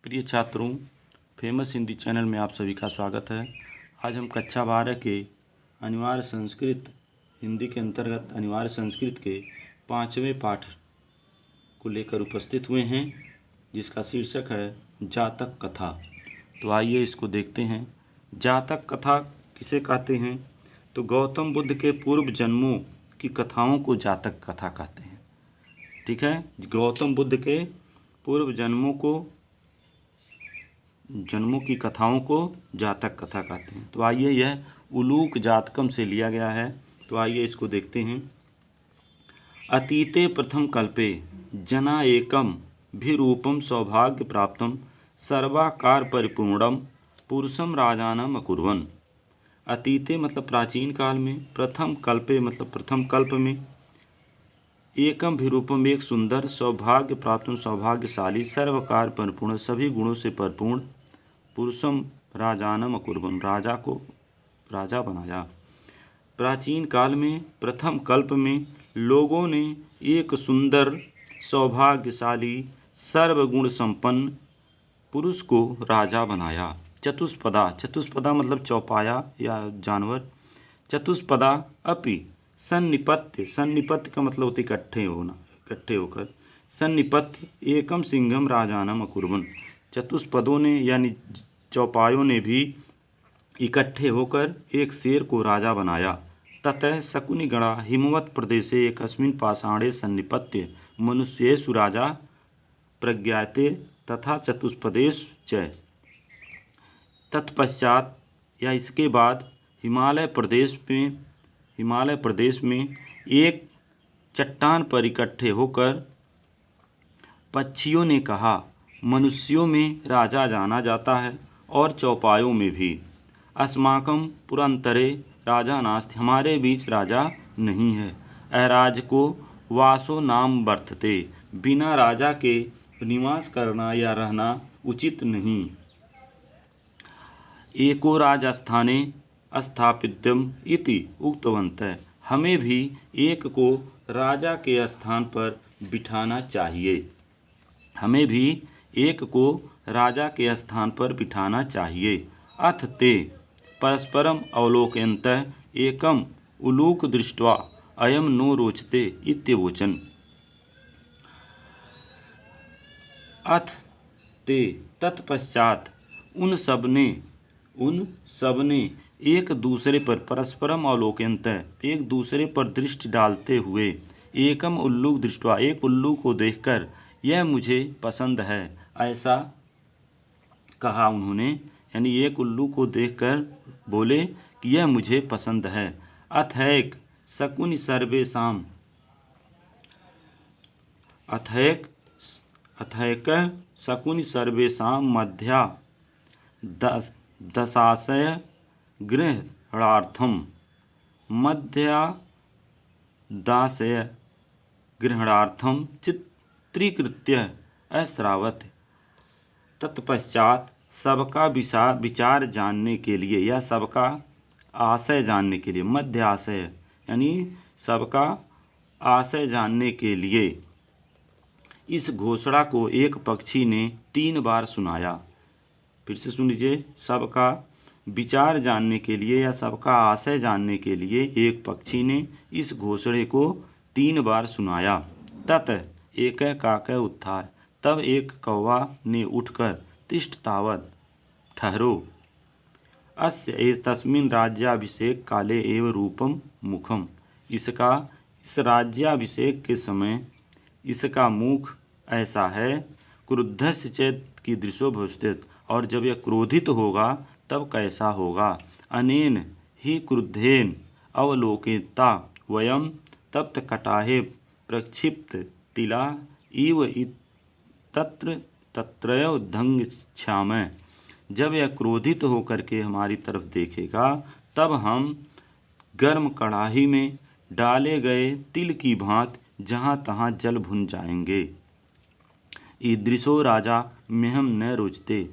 प्रिय छात्रों, famous Hindi channel में आप सभी का स्वागत है। आज हम कक्षा 12 के अनिवार्य संस्कृत हिंदी के अंतर्गत अनिवार्य संस्कृत के 5वें पाठ को लेकर उपस्थित हुए हैं, जिसका शीर्षक है जातक कथा। तो आइए इसको देखते हैं। जातक कथा किसे कहते हैं? तो गौतम बुद्ध के पूर्व जन्मों की कथाओं को जातक कथा कहते हैं। ठीक है, गौतम बुद्ध के पूर्व जन्मों की कथाओं को जातक कथा कहते हैं। तो आइए, यह उलूक जातकम से लिया गया है। तो आइए इसको देखते हैं। अतीते प्रथम कल्पे जना एकम भिरूपम सौभाग्य प्राप्तम सर्वाकार परिपूर्णम पुरुषम राजानम अकुर्वन। अतीते मतलब प्राचीन काल में, प्रथम कल्पे मतलब प्रथम कल्प में, एकम भिरूपम एक सुंदर, सौभाग्य प्राप्त सौभाग्यशाली, सर्वकार परिपूर्ण सभी गुणों से परिपूर्ण, पुरुषम राजानम अकुर्वन राजा को राजा बनाया। प्राचीन काल में प्रथम कल्प में लोगों ने एक सुंदर, सौभाग्यशाली, सर्वगुण संपन्न पुरुष को राजा बनाया। चतुष्पदा मतलब चौपाया या जानवर। चतुष्पदा अपि सन्निपत्य का मतलब होता है इकट्ठे होकर। सन्निपत्य एकम सिंहम राजानम अकुर्वन। चतुष्पदों ने यानी चौपायों ने भी इकट्ठे होकर एक शेर को राजा बनाया। ततः शकुनिगणा हिमवत प्रदेशे एकस्मिन् पाषाणे सन्निपत्य मनुष्येषु राजा प्रज्ञाते तथा चतुष्पदेश च। तत्पश्चात या इसके बाद हिमालय प्रदेश में एक चट्टान पर इकट्ठे होकर पक्षियों ने कहा, मनुष्यों में राजा जाना जाता है और चौपायों में भी। अस्माकं पुरंतरे राजा नास्ति, हमारे बीच राजा नहीं है। अराज को वासो नाम वर्तते, बिना राजा के निवास करना या रहना उचित नहीं। एको राजस्थाने स्थापितम इति उक्तवन्तः, हमें भी एक को राजा के स्थान पर बिठाना चाहिए। हमें भी एक को राजा के स्थान पर बिठाना चाहिए। अथ ते परस्परम अवलोकयन्तः एकम उलूक दृष्ट्वा अयम नो रोचते इत्यवोचन। अथ ते तत्पश्चात उन सबने एक दूसरे पर परस्परम अवलोकयन्तः एक दूसरे पर दृष्टि डालते हुए, एकम उल्लूक दृष्ट्वा एक उल्लू को देखकर, यह मुझे पसंद है, ऐसा कहा उन्होंने। यानी एक उल्लू को देखकर बोले कि यह मुझे पसंद है। अथैक शकुनि सर्वेषाम मध्या दशाशय ग्रहणार्थम चित्रीकृत्य अश्रावत। तत्पश्चात सबका विचार जानने के लिए या सबका आशय जानने के लिए, मध्य आशय यानी सबका आशय जानने के लिए, इस घोषणा को एक पक्षी ने 3 बार सुनाया। फिर से सुन लीजिए। सबका विचार जानने के लिए या सबका आशय जानने के लिए एक पक्षी ने इस घोषणे को 3 बार सुनाया। तत एक काक उत्थाय, तब एक कौवा ने उठकर, तिष्ठ तावत ठहरो, अस्य एतस्मिन् राज्याभिषेक काले एव रूपम मुखम, इस राज्याभिषेक के समय इसका मुख ऐसा है, क्रुद्धस्य चेत कीदृशो भविष्यति, और जब यह क्रोधित होगा तब कैसा होगा। अनेन ही क्रुद्धेन अवलोकिता वयम तप्त कटाहे प्रक्षिप्त तिला इव तत्रैव दंगच्छामः, जब यह क्रोधित होकर के हमारी तरफ देखेगा तब हम गर्म कड़ाही में डाले गए तिल की भांति जहाँ तहाँ जल भुन जाएंगे। ईदृशो राजा मेहम न रोचते,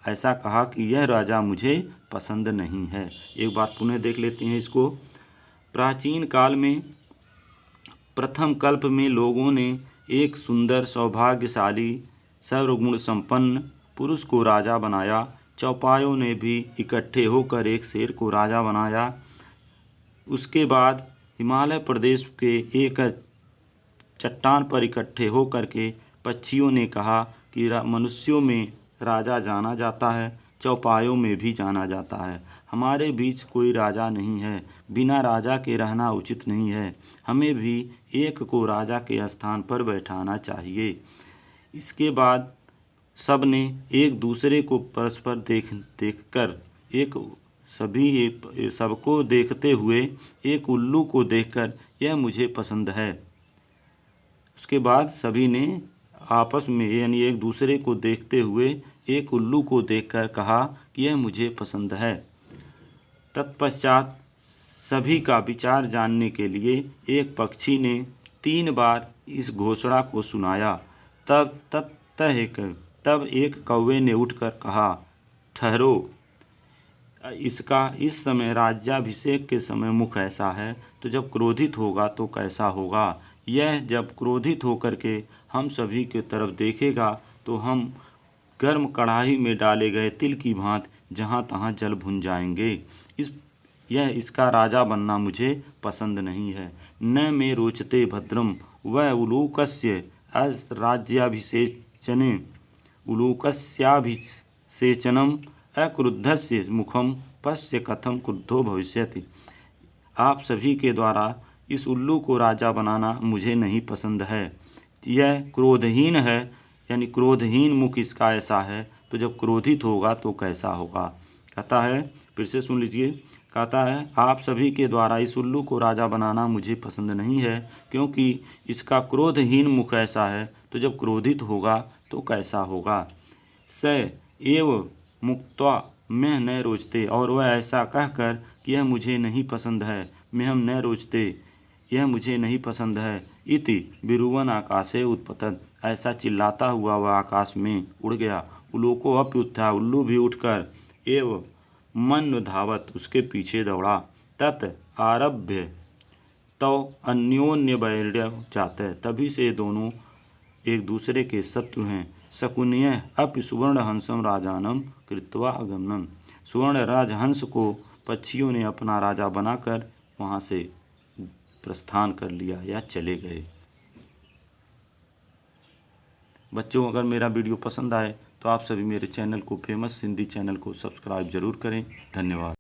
ऐसा कहा कि यह राजा मुझे पसंद नहीं है। एक बात पुनः देख लेते हैं इसको। प्राचीन काल में प्रथम कल्प में लोगों ने एक सुंदर, सौभाग्यशाली, सर्वगुण संपन्न पुरुष को राजा बनाया। चौपायों ने भी इकट्ठे होकर एक शेर को राजा बनाया। उसके बाद हिमालय प्रदेश के एक चट्टान पर इकट्ठे होकर के पक्षियों ने कहा कि मनुष्यों में राजा जाना जाता है, चौपायों में भी जाना जाता है। हमारे बीच कोई राजा नहीं है, बिना राजा के रहना उचित नहीं है। हमें भी एक को राजा के स्थान पर बैठाना चाहिए। इसके बाद सब ने एक दूसरे को परस्पर देखकर सबको देखते हुए एक उल्लू को देखकर यह मुझे पसंद है। उसके बाद सभी ने आपस में यानी एक दूसरे को देखते हुए एक उल्लू को देखकर कहा कि यह मुझे पसंद है। तत्पश्चात सभी का विचार जानने के लिए एक पक्षी ने 3 बार इस घोषणा को सुनाया। तब एक कौवे ने उठकर कहा, ठहरो, इसका इस समय राज्याभिषेक के समय मुख ऐसा है, तो जब क्रोधित होगा तो कैसा होगा। यह जब क्रोधित होकर के हम सभी की तरफ देखेगा तो हम गर्म कढ़ाई में डाले गए तिल की भांति जहाँ तहाँ जल भुन जाएंगे। इसका राजा बनना मुझे पसंद नहीं है। न मे रोचते भद्रम व उलूकस्य उलूकस्याभिषेचनम अक्रुद्धस्य मुखम पश्य कथम क्रुद्धो भविष्यति। आप सभी के द्वारा इस उल्लू को राजा बनाना मुझे नहीं पसंद है। यह क्रोधहीन है, यानी क्रोधहीन मुख इसका ऐसा है, तो जब क्रोधित होगा तो कैसा होगा। कहता है, फिर से सुन लीजिए, कहता है आप सभी के द्वारा इस उल्लू को राजा बनाना मुझे पसंद नहीं है, क्योंकि इसका क्रोधहीन मुख ऐसा है, तो जब क्रोधित होगा तो कैसा होगा। स एव मुक्त्वा मैं न रोचते, और वह ऐसा कहकर कि यह मुझे नहीं पसंद है, मैं हम न रोचते, यह मुझे नहीं पसंद है। इति बिरुवन आकाशे उत्पतत, ऐसा चिल्लाता हुआ वह आकाश में उड़ गया। उलोको अप्युत्था, उल्लू भी उठकर एव मन धावत, उसके पीछे दौड़ा। तत् आरभ्य तो अन्योन्य वैर्य जाते, तभी से दोनों एक दूसरे के शत्रु हैं। शकुनिय अपि सुवर्ण हंसम राजानम कृत्वा अगमनम, सुवर्ण राजहंस को पक्षियों ने अपना राजा बनाकर वहाँ से प्रस्थान कर लिया या चले गए। बच्चों, अगर मेरा वीडियो पसंद आए तो आप सभी मेरे चैनल को, फेमस हिंदी चैनल को सब्सक्राइब जरूर करें। धन्यवाद।